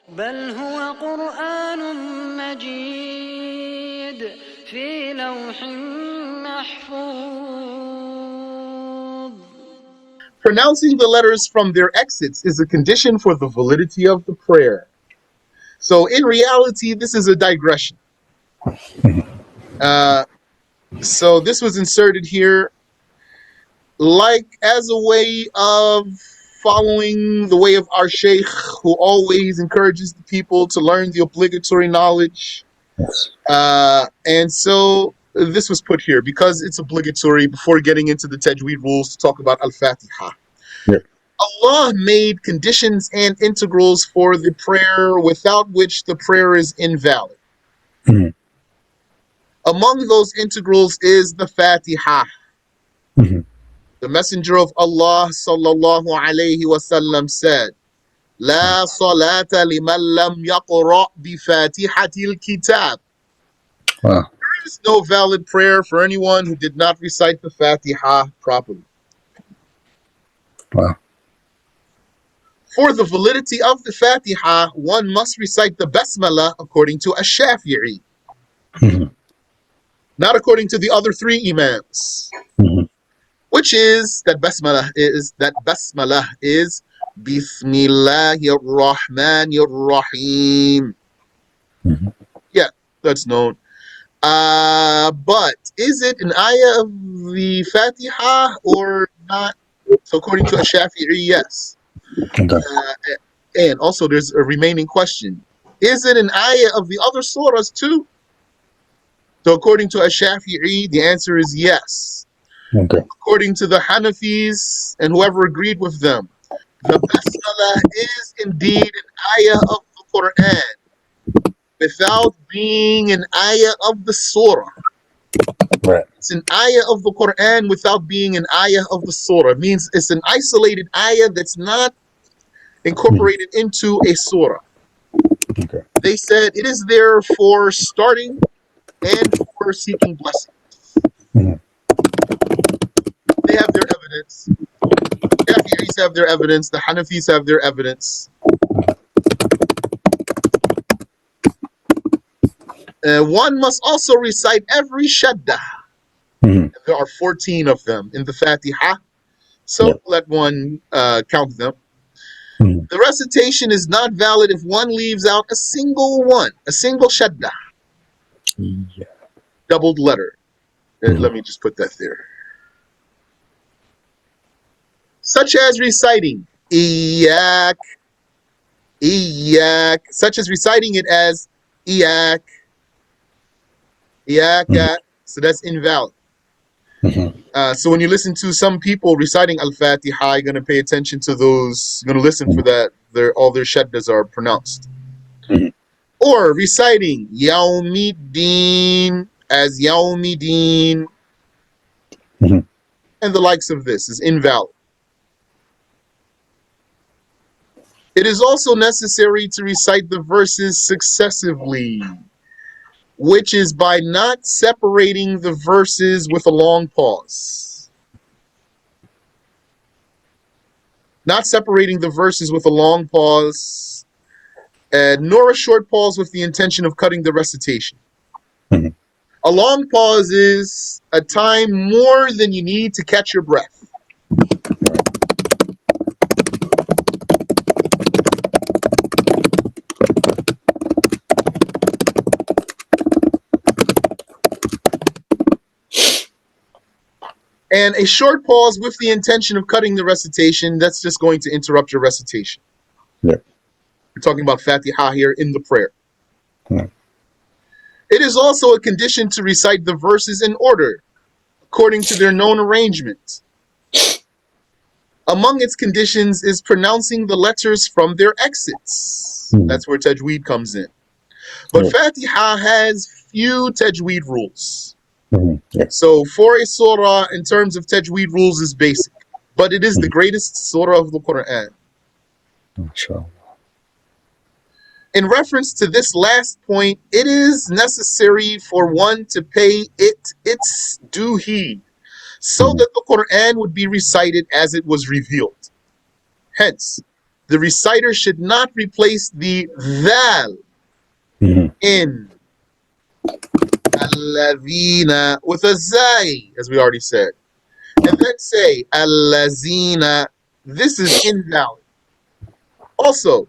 بل هو قرآن مجيد في لوح محفوظ. Pronouncing the letters from their exits is a condition for the validity of the prayer. So in reality, this is a digression. So this was inserted here like as a way of following the way of our sheikh, who always encourages the people to learn the obligatory knowledge. Yes. And so this was put here because it's obligatory before getting into the Tajweed rules to talk about Al-FaatiHah. Yep. Allah made conditions and integrals for the prayer without which the prayer is invalid. Mhm. Among those integrals is the FaatiHah. Mhm. The Messenger of Allah sallallahu alayhi wasallam said, "La salata liman lam yaqra bi fatihatil kitab." Wow. There is no valid prayer for anyone who did not recite the FaatiHah properly. Wow. For the validity of the FaatiHah, one must recite the Basmalah according to Ash-Shafi'i, Mhm. not according to the other three Imams, Mhm. which is that Basmalah is Bismillahir Rahmanir Rahim. Mhm. Yeah, that's known. But is it an ayah of the FaatiHah or not? So according to Ash-Shafi'i, yes. Okay. And also there's a remaining question. Is it an ayah of the other surahs too? So according to Ash-Shafi'i, the answer is yes. Okay. According to the Hanafis and whoever agreed with them, the Basmalah is indeed an ayah of the Quran without being an ayah of the surah. Right. It's an ayah of the Quran without being an ayah of the surah. It means it's an isolated ayah that's not incorporated into a surah. Okay. They said it is there for starting and for seeking blessing. Mhm. They have their evidence. The Shafi'is have their evidence. The Hanafis have their evidence. One must also recite every shaddah. Mhm. There are 14 of them in the FaatiHah. So Yep. let one count them. Mhm. The recitation is not valid if one leaves out a single one, a single shaddah, Yeah. doubled letter. Mhm. Let me just put that there. Such as reciting Iyak, Iyak, such as reciting it as Iyak, Iyaka. So that's invalid. Mhm. So when you listen to some people reciting Al-FaatiHah, you're going to pay attention to those, you're going to listen for that. All their shaddas are pronounced. Mhm. Or reciting Yawmiddin as Yawmiddin Mhm. and the likes of this is invalid. It is also necessary to recite the verses successively, which is by not separating the verses with a long pause. Not separating the verses with a long pause, nor a short pause with the intention of cutting the recitation. Mhm. A long pause is a time more than you need to catch your breath. And a short pause with the intention of cutting the recitation, that's just going to interrupt your recitation. Yeah. We're talking about FaatiHah here in the prayer. Yeah. It is also a condition to recite the verses in order, according to their known arrangement. Among its conditions is pronouncing the letters from their exits. Mhm. That's where Tajweed comes in. But Yeah. FaatiHah has few Tajweed rules. Mhm. Yeah. So for a surah, in terms of Tajweed rules, is basic. But it is the greatest surah of the Quran. Inshallah. In reference to this last point, it is necessary for one to pay it its due heed, so that the Quran would be recited as it was revealed. Hence, the reciter should not replace the dhal in alladhina with a zay, as we already said, and then say allazina. This is invalid. Also,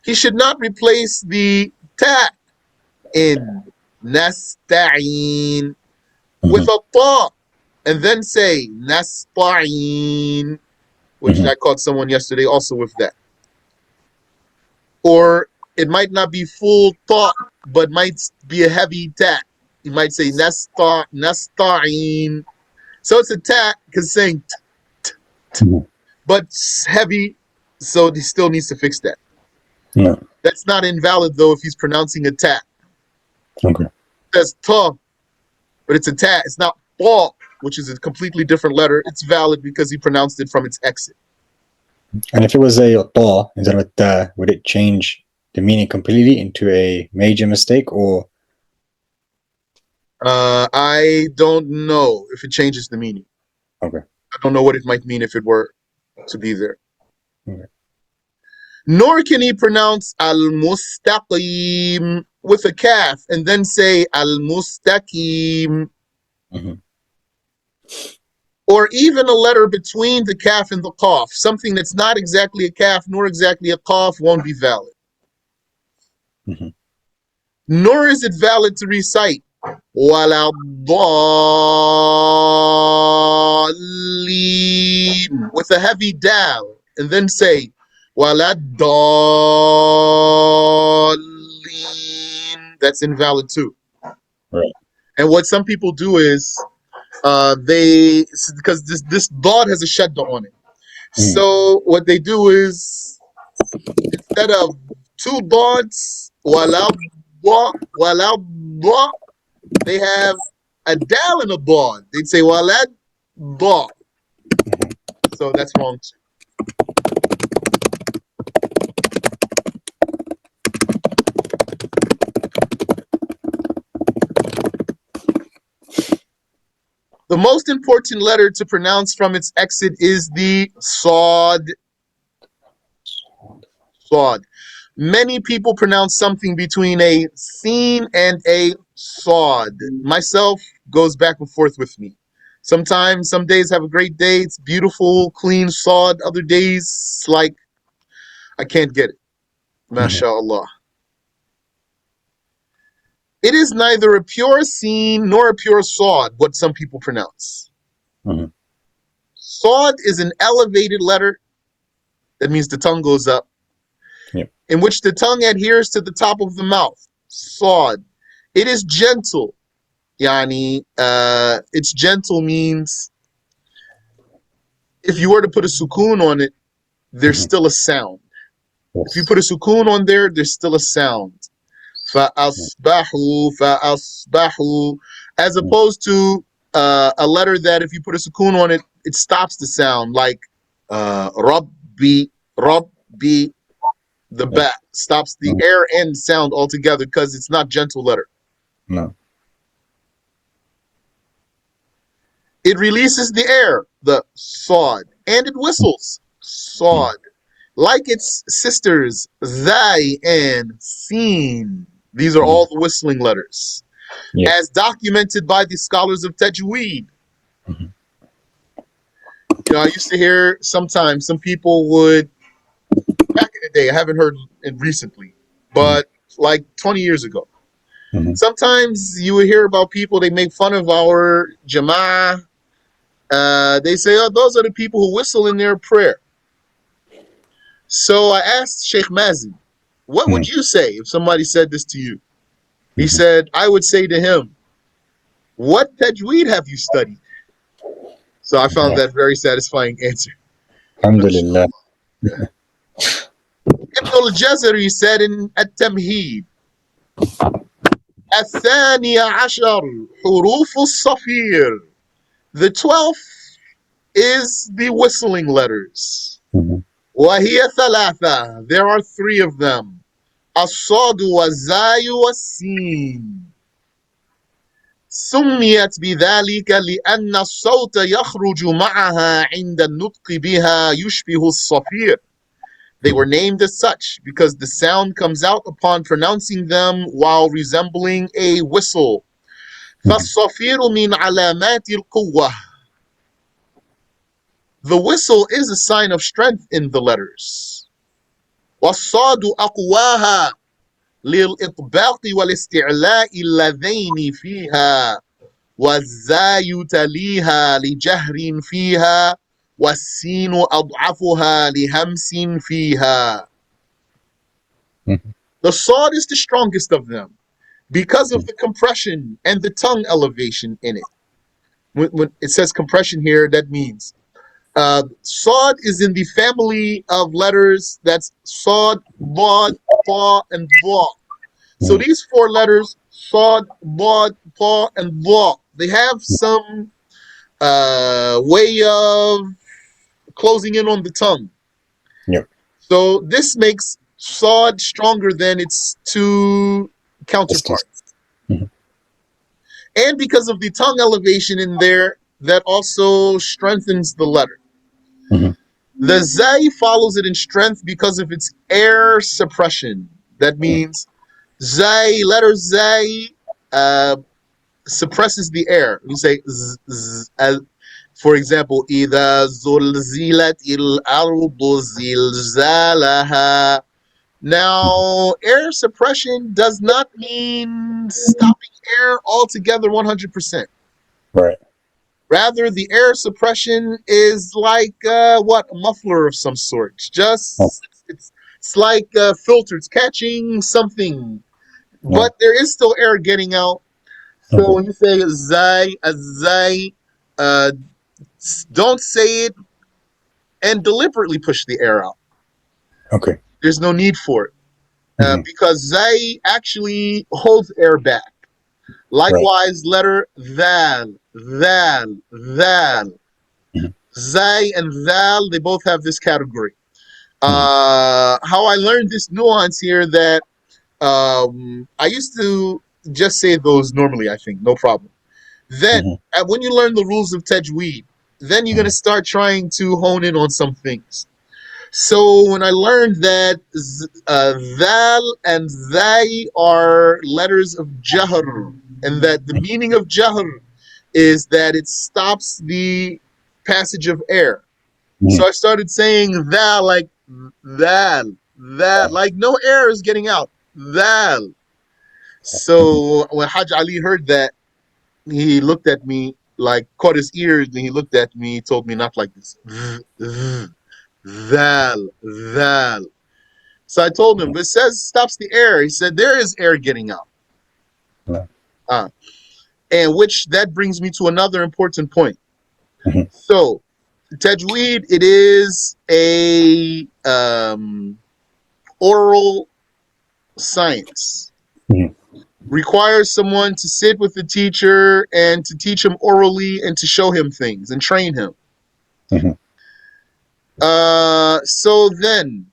he should not replace the ta in nasta'in with a ta and then say nasta'in, which I caught someone yesterday also with that. Or it might not be full ta, but might be a heavy ta. You might say nasta'in. So it's a ta because saying but it's heavy, so he still needs to fix that. No. That's not invalid though if he's pronouncing a ta. Okay. That's ta, but it's a ta. It's not ta, which is a completely different letter. It's valid because he pronounced it from its exit. And if it was a ta instead of a ta, would it change the meaning completely into a major mistake, or? I don't know if it changes the meaning. Okay. I don't know what it might mean if it were to be there. Okay. Nor can he pronounce al-mustaqim with a kaf and then say al-mustaqim. Or even a letter between the kaf and the qaf. Something that's not exactly a kaf nor exactly a qaf won't be valid. Nor is it valid to recite وَلَا الضَّالِّينَ with a heavy dal and then say وَلَا الضَّالِّينَ. That's invalid too. Right. And what some people do is because this dot has a shadda on it. So what they do is instead of two dots, they have a dal and a dot. They'd say walad dot. So that's wrong too. The most important letter to pronounce from its exit is the sod. Sod. Many people pronounce something between a sin and a sod. Myself goes back and forth with me. Sometimes, some days have a great day. It's beautiful, clean sod. Other days, like, I can't get it. MashaAllah. It is neither a pure sin nor a pure sod, what some people pronounce. Sod is an elevated letter. That means the tongue goes up. In which the tongue adheres to the top of the mouth. Sod. It is gentle. Yani, it's gentle means if you were to put a sukoon on it, there's still a sound. If you put a sukoon on there, there's still a sound. فَأَصْبَحُوا فَأَصْبَحُوا. As opposed to a letter that if you put a sukoon on it, it stops the sound, like Rabbi, Rabbi. The ba stops the air and sound altogether because it's not gentle letter. No. It releases the air, the sod, and it whistles, sod, like its sisters, zai and sin. These are all the whistling letters, as documented by the scholars of Tajweed. You know, I used to hear sometimes some people would, back in the day, I haven't heard it recently, but like 20 years ago, sometimes you would hear about people, they make fun of our jama'ah. They say, oh, those are the people who whistle in their prayer. So I asked Sheikh Mazi, what would you say if somebody said this to you? He said, I would say to him, what tajweed have you studied? So I found that very satisfying answer. Alhamdulillah. Ibn al-Jazariyyah said in At-Tamheed, الثاني عشر حروف الصفير. The 12th is the whistling letters. وهي ثلاثة. There are 3 of them. الصاد والزاي والسين. سميت بذلك لأن الصوت يخرج معها عند النطق بها يشبه الصفير. They were named as such because the sound comes out upon pronouncing them while resembling a whistle. فالصفير من علامات القوة. The whistle is a sign of strength in the letters. والصاد أقواها للإطباق والاستعلاء اللذين فيها والزاي تليها لجهر فيها والسين أضعفها لهمس فيها. The sword is the strongest of them because of the compression and the tongue elevation in it. When it says compression here, that means Sod is in the family of letters that's Sod, Bod, Pa, and Ba. So these four letters, Sod, Bod, Pa, and Ba, they have some way of closing in on the tongue. Yep. So this makes Sod stronger than its two counterparts. And because of the tongue elevation in there, that also strengthens the letter. The Zay follows it in strength because of its air suppression. That means Zay, letter Zay, suppresses the air. You say, for example, إِذَا زُلْزِلَتِ الْأَرْضُ زِلْزَالَهَا. Now, air suppression does not mean stopping air altogether 100%. Right. Rather, the air suppression is like a muffler of some sort. It's like a filter. It's catching something, but there is still air getting out. So when you say zay, azay, don't say it and deliberately push the air out. Okay. There's no need for it because zay actually holds air back. Likewise, letter dhal, dhal, dhal. Zay and dhal, they both have this category. How I learned this nuance here that I used to just say those normally, I think, no problem. Then, when you learn the rules of Tajweed, then you're going to start trying to hone in on some things. So when I learned that Dhal and Zay are letters of Jahr, and that the meaning of Jahr is that it stops the passage of air. So I started saying Dhal like Dhal, Dhal, like no air is getting out. Dhal. So when Hajj Ali heard that, he looked at me, like caught his ears, and he looked at me, told me not like this. Dhal, dhal. So I told him, but it says stops the air. He said, there is air getting out. And which that brings me to another important point. So, Tajweed, it is a oral science. Requires someone to sit with the teacher and to teach him orally and to show him things and train him. So then,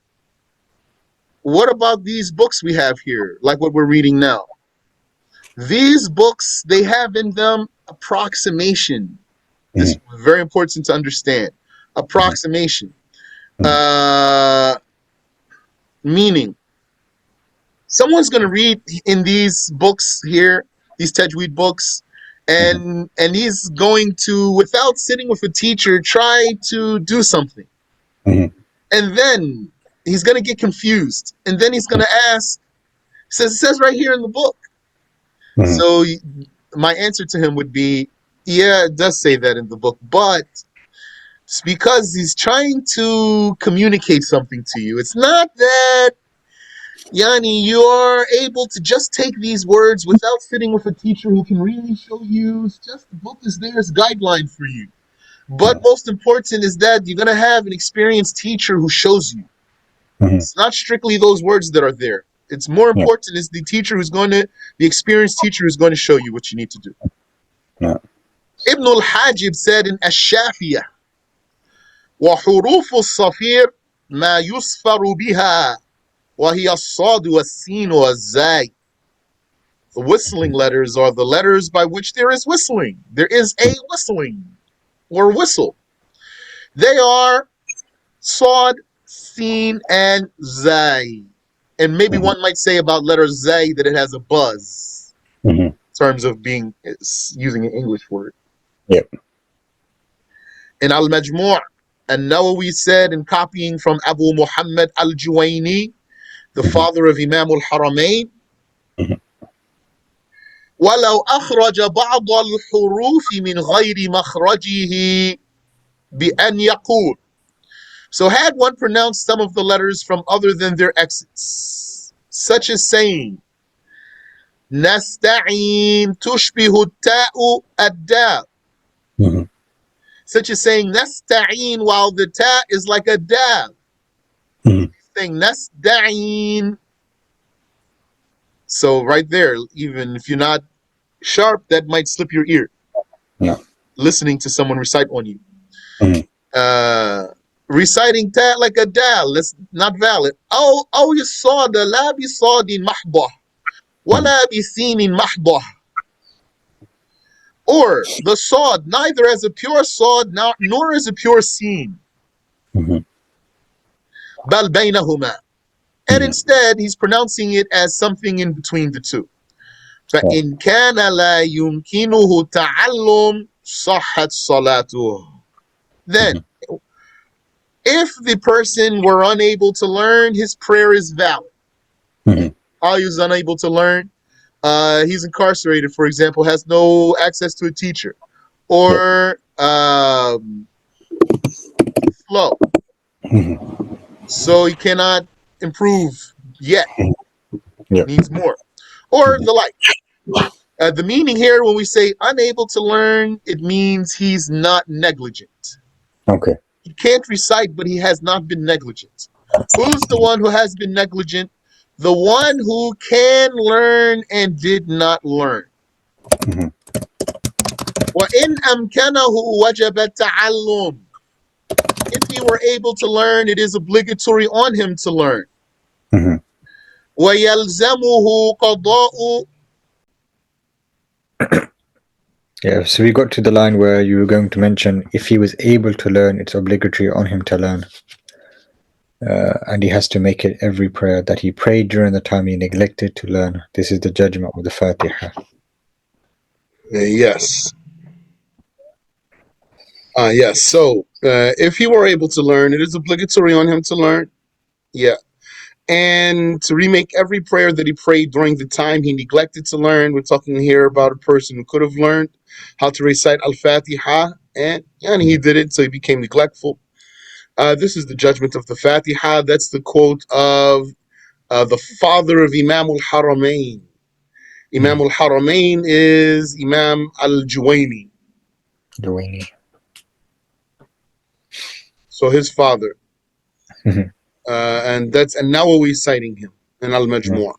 what about these books we have here, like what we're reading now? These books, they have in them approximation. This is very important to understand. Approximation. Meaning, someone's going to read in these books here, these Tajweed books, and he's going to, without sitting with a teacher, try to do something. And then he's going to get confused. And then he's going to ask, it says right here in the book. So my answer to him would be, yeah, it does say that in the book, but it's because he's trying to communicate something to you. It's not that, Yani, you are able to just take these words without sitting with a teacher who can really show you. It's just the book is there as a guideline for you. But most important is that you're going to have an experienced teacher who shows you. It's not strictly those words that are there. It's more important is the experienced teacher who's going to show you what you need to do. Ibn al-Hajib said in Ash-Shafiyah, وَحُرُوفُ الصَّفِيرِ مَا يُصْفَرُ بِهَا وَهِيَ الصَّادُ وَالسِّينُ وَالزَّاي. The whistling letters are the letters by which there is whistling. There is a whistling or whistle. They are Sod, Sin, and Zay. And maybe one might say about letter Zay that it has a buzz in terms of being using an English word. Yep. In Al-Majmu', An-Nawawi said, in copying from Abu Muhammad Al-Juwayni, the father of Imam al-Haramain, وَلَوْ أَخْرَجَ بَعْضَ الْحُرُوفِ مِنْ غَيْرِ مَخْرَجِهِ بِأَنْ يَقُولُ. So had one pronounced some of the letters from other than their exits, such as saying, نَسْتَعِينَ تُشْبِهُ التَّاءُ الدَّاءُ, such as saying nasta'een while the ta is like a da. Saying nasta'een. So right there, even if you're not sharp, that might slip your ear. Yeah. Listening to someone recite on you. Reciting ta like a dal, that's not valid. Oh, you saw the la bi sadin mahdah. Wala bi sinin mahdah. Or the sod, neither as a pure sod nor as a pure sin. Bal baynahuma. And instead, he's pronouncing it as something in between the two. فَإِنْ كَانَ لَا يُمْكِنُهُ تَعَلُّمْ صَحَّتْ صَلَاتُهُ. Then, if the person were unable to learn, his prayer is valid. How he's unable to learn? He's incarcerated, for example, has no access to a teacher. Or slow. So he cannot improve yet. Needs more. Or the like. The meaning here, when we say unable to learn, it means he's not negligent. Okay. He can't recite, but he has not been negligent. Who's the one who has been negligent? The one who can learn and did not learn. وَإِنْ أَمْكَنَهُ وَجَبَ التَّعَلُّمُ. If he were able to learn, it is obligatory on him to learn. وَيَلْزَمُهُ قَضَاءُ. Yeah, so we got to the line where you were going to mention if he was able to learn, it's obligatory on him to learn. And he has to make it every prayer that he prayed during the time he neglected to learn. This is the judgment of the FaatiHah. Yes. Yes. So if he were able to learn, it is obligatory on him to learn. Yeah. And to remake every prayer that he prayed during the time he neglected to learn. We're talking here about a person who could have learned how to recite Al-FaatiHah, and he did it, so he became neglectful. This is the judgment of the FaatiHah. That's the quote of the father of Imam al-Haramain. Imam al-Haramain is Imam al-Juwayni. So his father. And that's An-Nawawi citing him in Al-Majmu'.